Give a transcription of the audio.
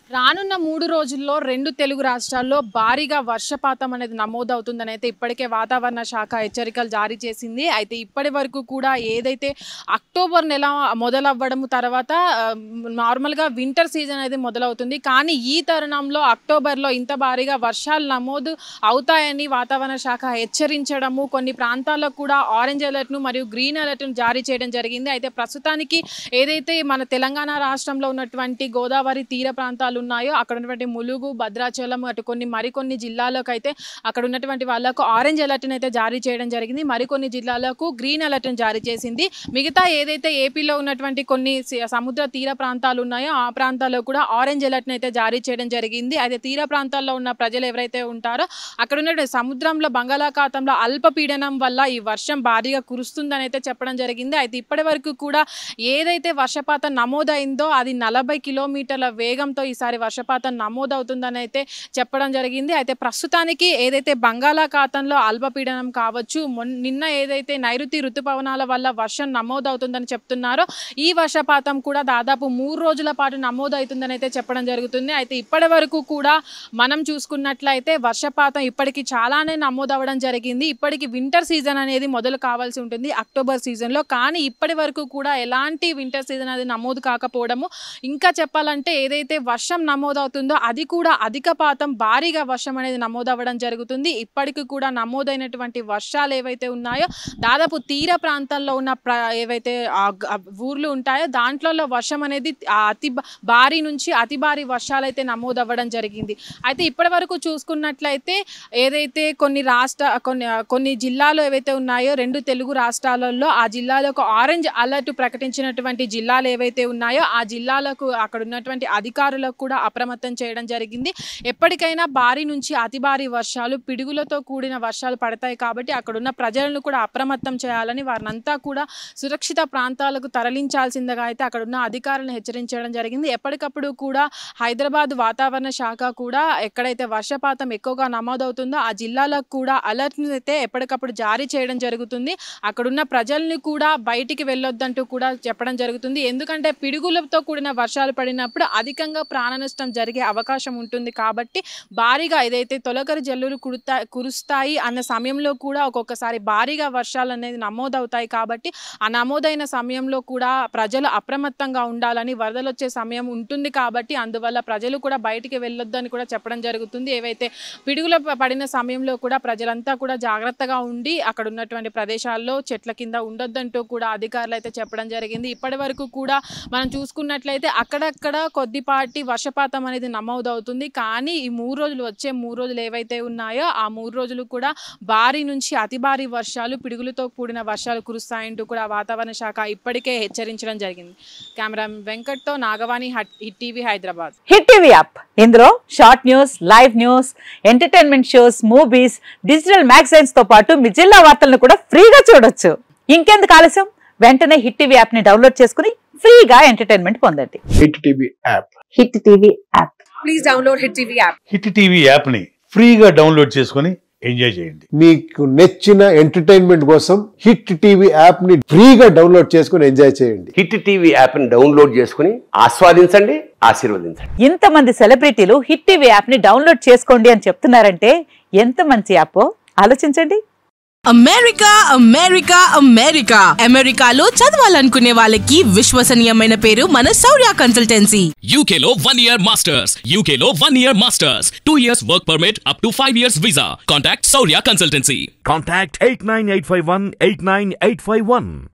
రానున్న 3 రోజుల్లో 2 తెలుగు రాష్ట్రాల్లో భారీగా వర్షపాతం అనేది నమోదవుతుందని అయితే ఇప్పటికే వాతావరణ శాఖ హెచ్చరికలు జారీ చేసింది. అయితే ఇప్పటి వరకు కూడా ఏదైతే అక్టోబర్ నెల మొదలవ్వడం తర్వాత నార్మల్గా వింటర్ సీజన్ అనేది మొదలవుతుంది. కానీ ఈ తరుణంలో అక్టోబర్లో ఇంత భారీగా వర్షాలు నమోదు అవుతాయని వాతావరణ శాఖ హెచ్చరించడము, కొన్ని ప్రాంతాల్లో కూడా ఆరెంజ్ అలర్ట్ను మరియు గ్రీన్ అలర్ట్ను జారీ చేయడం జరిగింది. అయితే ప్రస్తుతానికి ఏదైతే మన తెలంగాణ రాష్ట్రంలో ఉన్నటువంటి గోదావరి తీర ప్రాంతాలు ఉన్నాయో అక్కడ ఉన్నటువంటి ములుగు, భద్రాచలం అటు మరికొన్ని జిల్లాలకు అయితే అక్కడ ఉన్నటువంటి వాళ్ళకు ఆరెంజ్ అలర్ట్ని అయితే జారీ చేయడం జరిగింది. మరికొన్ని జిల్లాలకు గ్రీన్ అలర్ట్ని జారీ చేసింది. మిగతా ఏదైతే ఏపీలో ఉన్నటువంటి కొన్ని సముద్ర తీర ప్రాంతాలు ఉన్నాయో ఆ ప్రాంతాల్లో కూడా ఆరెంజ్ అలర్ట్ని అయితే జారీ చేయడం జరిగింది. అయితే తీర ప్రాంతాల్లో ఉన్న ప్రజలు ఎవరైతే ఉంటారో అక్కడ ఉన్నటువంటి సముద్రంలో బంగాళాఖాతంలో అల్పపీడనం వల్ల ఈ వర్షం భారీగా కురుస్తుందని అయితే చెప్పడం జరిగింది. అయితే ఇప్పటి వరకు కూడా ఏదైతే వర్షపాతం నమోదైందో అది 40 కిలోమీటర్ల వేగంతో ఈసారి వర్షపాతం నమోదవుతుందని అయితే చెప్పడం జరిగింది. అయితే ప్రస్తుతానికి ఏదైతే బంగాళాఖాతంలో అల్పపీడనం కావచ్చు, నిన్న ఏదైతే నైరుతి ఋతుపవనాల వల్ల వర్షం నమోదవుతుందని చెప్తున్నారో ఈ వర్షపాతం కూడా దాదాపు 3 రోజుల పాటు నమోదవుతుందని అయితే చెప్పడం జరుగుతుంది. అయితే ఇప్పటి వరకు కూడా మనం చూసుకున్నట్లయితే వర్షపాతం ఇప్పటికి చాలానే నమోదవడం జరిగింది. ఇప్పటికి వింటర్ సీజన్ అనేది మొదలు కావాల్సి ఉంటుంది అక్టోబర్ సీజన్లో. కానీ ఇప్పటి వరకు కూడా ఎలాంటి వింటర్ సీజన్ అనేది నమోదు కాకపోవడము, ఇంకా చెప్పాలంటే ఏదైతే వర్షం నమోదవుతుందో అది కూడా అధికపాతం భారీగా వర్షం అనేది నమోదవ్వడం జరుగుతుంది. ఇప్పటికి కూడా నమోదైనటువంటి వర్షాలు ఏవైతే ఉన్నాయో దాదాపు తీర ప్రాంతాల్లో ఉన్న ఏవైతే ఊర్లు ఉంటాయో దాంట్లో వర్షం అనేది అతి భారీ నుంచి అతి భారీ వర్షాలు అయితే నమోదవ్వడం జరిగింది. అయితే ఇప్పటి వరకు చూసుకున్నట్లయితే ఏదైతే కొన్ని జిల్లాలు ఏవైతే ఉన్నాయో 2 తెలుగు రాష్ట్రాలలో ఆ జిల్లాలకు ఆరెంజ్ అలర్ట్ ప్రకటించినటువంటి జిల్లాలు ఏవైతే ఉన్నాయో ఆ జిల్లాలకు అక్కడ ఉన్నటువంటి అధికారులకు కూడా అప్రమత్తం చేయడం జరిగింది. ఎప్పటికైనా భారీ నుంచి అతి భారీ వర్షాలు, పిడుగులతో కూడిన వర్షాలు పడతాయి కాబట్టి అక్కడున్న ప్రజలను కూడా అప్రమత్తం చేయాలని, వారినంతా కూడా సురక్షిత ప్రాంతాలకు తరలించాల్సిందిగా అయితే అక్కడున్న అధికారులను హెచ్చరించడం జరిగింది. ఎప్పటికప్పుడు కూడా హైదరాబాద్ వాతావరణ శాఖ కూడా ఎక్కడైతే వర్షపాతం ఎక్కువగా నమోదవుతుందో ఆ జిల్లాలకు కూడా అలర్ట్ని అయితే ఎప్పటికప్పుడు జారీ చేయడం జరుగుతుంది. అక్కడున్న ప్రజల్ని కూడా బయటికి వెళ్ళొద్దంటూ కూడా చెప్పడం జరుగుతుంది. ఎందుకంటే పిడుగులతో కూడిన వర్షాలు పడినప్పుడు అధికంగా ప్రాణ నష్టం జరిగే అవకాశం ఉంటుంది. కాబట్టి భారీగా ఏదైతే తొలకరి జల్లులు కురుస్తాయి అన్న సమయంలో కూడా ఒక్కొక్కసారి భారీగా వర్షాలు అనేది నమోదవుతాయి. కాబట్టి ఆ నమోదైన సమయంలో కూడా ప్రజలు అప్రమత్తంగా ఉండాలని, వరదలు వచ్చే సమయం ఉంటుంది కాబట్టి అందువల్ల ప్రజలు కూడా బయటికి వెళ్ళొద్దని కూడా చెప్పడం జరుగుతుంది. ఏవైతే పిడుగులు పడిన సమయంలో కూడా ప్రజలంతా కూడా జాగ్రత్తగా ఉండి అక్కడ ఉన్నటువంటి ప్రదేశాల్లో చెట్ల కింద ఉండొద్దంటూ కూడా అధికారులు అయితే చెప్పడం జరిగింది. ఇప్పటి వరకు కూడా మనం చూసుకున్నట్లయితే అక్కడక్కడ కొద్దిపాటి వర్షపాతం అనేది నమోదవుతుంది. కానీ ఈ 3 రోజులు వచ్చే 3 రోజులు ఏవైతే ఉన్నాయో ఆ 3 రోజులు కూడా భారీ నుంచి అతి భారీ వర్షాలు, పిడుగులతో కూడిన వర్షాలు కురుస్తాయంటూ కూడా వాతావరణ శాఖ ఇప్పటికే హెచ్చరించడం జరిగింది. కెమెరా వెంకట్తో Nagavani, Hit TV Hyderabad. Hit TV app ఇందులో short news, live news, entertainment shows, movies, digital magazines తో పాటు మీ జిల్లా వార్తలను కూడా ఫ్రీగా చూడొచ్చు. ఇంకెందుకు ఆలస్యం, వెంటనే హిట్ టీవీ యాప్ ని డౌన్లోడ్ చేసుకుని ఫ్రీగా ఎంటర్టైన్మెంట్ పొందండి. Hit TV app. Hit TV app. Please download hit TV app. Hit TV app ని ఫ్రీగా డౌన్లోడ్ చేసుకుని ఎంజాయ్ చేయండి. మీకు నచ్చిన ఎంటర్టైన్మెంట్ కోసం హిట్ టీవీ యాప్ ని ఫ్రీగా డౌన్లోడ్ చేసుకుని ఎంజాయ్ చేయండి. హిట్ టీవీ యాప్ ని డౌన్లోడ్ చేసుకుని ఆస్వాదించండి, ఆశీర్వదించండి. ఇంతమంది సెలబ్రిటీలు హిట్ టీవీ యాప్ ని డౌన్లోడ్ చేసుకోండి అని చెప్తున్నారంటే ఎంత మంచి యాప్ ఆలోచించండి. అమెరికా అమెరికా అమెరికా అమెరికాలో చదవాలనుకునే వాళ్ళకి విశ్వసనీయమైన పేరు మన శౌర్య కన్సల్టెన్సీ. UK లో 1 year masters, UK లో 1 year masters, 2 years work permit up to 5 years visa. Contact Shaurya Consultancy. Contact 89851 89851.